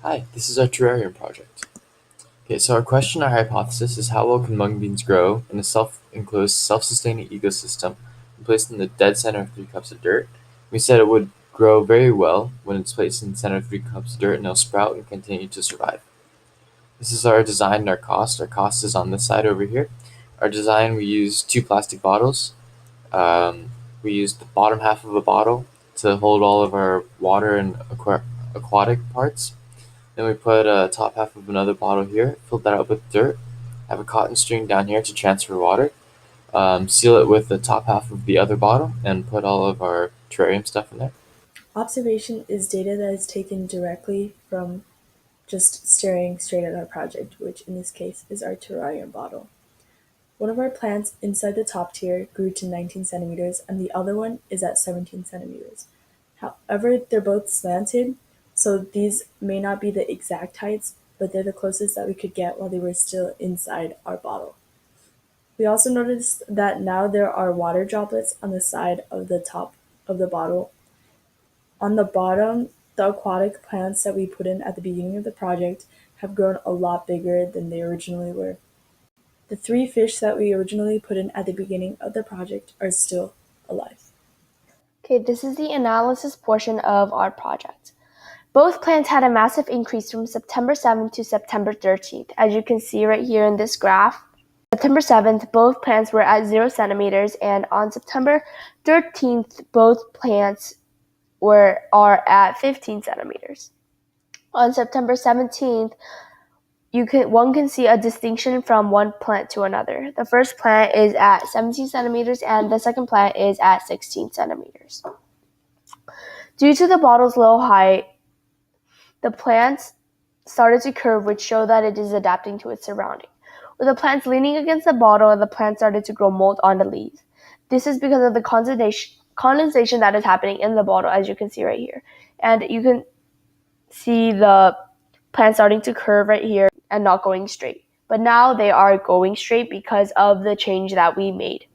Hi, this is our Terrarium Project. Okay, so our question, our hypothesis is how well can mung beans grow in a self-enclosed, self-sustaining ecosystem when placed in the dead center of 3 cups of dirt? We said it would grow very well when it's placed in the center of 3 cups of dirt and it'll sprout and continue to survive. This is our design and our cost. Our cost is on this side over here. Our design, we used 2 plastic bottles. We used the bottom half of a bottle to hold all of our water and aquatic parts. Then we put a top half of another bottle here, fill that up with dirt, have a cotton string down here to transfer water, seal it with the top half of the other bottle, and put all of our terrarium stuff in there. Observation is data that is taken directly from just staring straight at our project, which in this case is our terrarium bottle. One of our plants inside the top tier grew to 19 centimeters and the other one is at 17 centimeters. However, they're both slanted, so these may not be the exact heights, but they're the closest that we could get while they were still inside our bottle. We also noticed that now there are water droplets on the side of the top of the bottle. On the bottom, the aquatic plants that we put in at the beginning of the project have grown a lot bigger than they originally were. The 3 fish that we originally put in at the beginning of the project are still alive. Okay, this is the analysis portion of our project. Both plants had a massive increase from September 7th to September 13th. As you can see right here in this graph, September 7th, both plants were at 0 centimeters, and on September 13th, both plants are at 15 centimeters. On September 17th, one can see a distinction from one plant to another. The first plant is at 17 centimeters and the second plant is at 16 centimeters. Due to the bottle's low height, the plants started to curve, which show that it is adapting to its surrounding. With the plants leaning against the bottle, the plants started to grow mold on the leaves. This is because of the condensation that is happening in the bottle, as you can see right here. And you can see the plants starting to curve right here and not going straight. But now they are going straight because of the change that we made.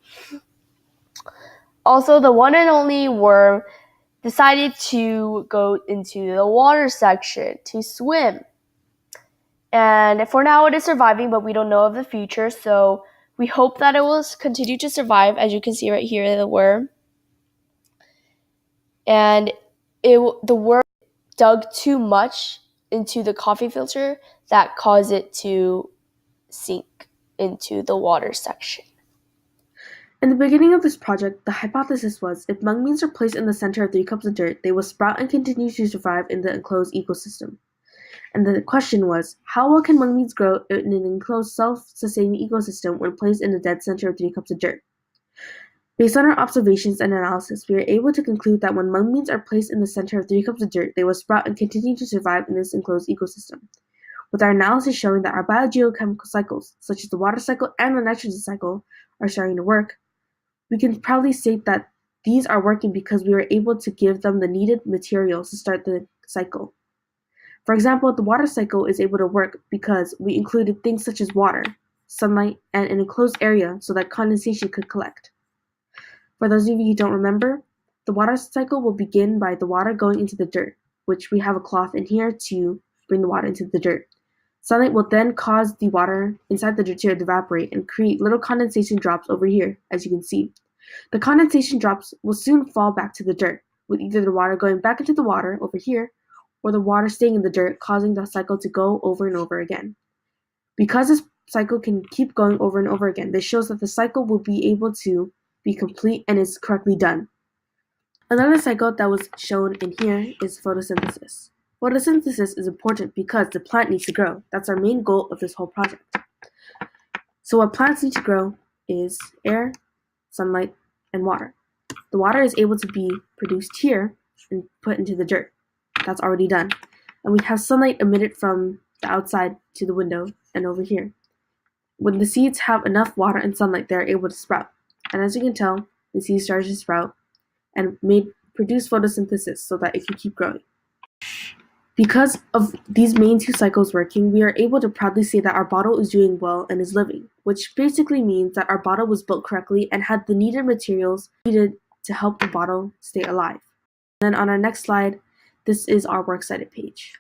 Also, the one and only worm decided to go into the water section to swim. And for now it is surviving, but we don't know of the future, so we hope that it will continue to survive, as you can see right here, the worm. And the worm dug too much into the coffee filter that caused it to sink into the water section. In the beginning of this project, the hypothesis was if mung beans are placed in the center of 3 cups of dirt, they will sprout and continue to survive in the enclosed ecosystem. And the question was, how well can mung beans grow in an enclosed self-sustaining ecosystem when placed in the dead center of 3 cups of dirt? Based on our observations and analysis, we are able to conclude that when mung beans are placed in the center of 3 cups of dirt, they will sprout and continue to survive in this enclosed ecosystem. With our analysis showing that our biogeochemical cycles, such as the water cycle and the nitrogen cycle, are starting to work, we can proudly state that these are working because we were able to give them the needed materials to start the cycle. For example, the water cycle is able to work because we included things such as water, sunlight, and an enclosed area so that condensation could collect. For those of you who don't remember, the water cycle will begin by the water going into the dirt, which we have a cloth in here to bring the water into the dirt. Sunlight will then cause the water inside the dirt to evaporate and create little condensation drops over here, as you can see. The condensation drops will soon fall back to the dirt, with either the water going back into the water over here, or the water staying in the dirt, causing the cycle to go over and over again. Because this cycle can keep going over and over again, this shows that the cycle will be able to be complete and is correctly done. Another cycle that was shown in here is photosynthesis. Photosynthesis is important because the plant needs to grow. That's our main goal of this whole project. So what plants need to grow is air, sunlight, and water. The water is able to be produced here and put into the dirt. That's already done. And we have sunlight emitted from the outside to the window and over here. When the seeds have enough water and sunlight, they're able to sprout. And as you can tell, the seeds started to sprout and produce photosynthesis so that it can keep growing. Because of these main 2 cycles working, we are able to proudly say that our bottle is doing well and is living, which basically means that our bottle was built correctly and had the needed materials needed to help the bottle stay alive. Then on our next slide, this is our works cited page.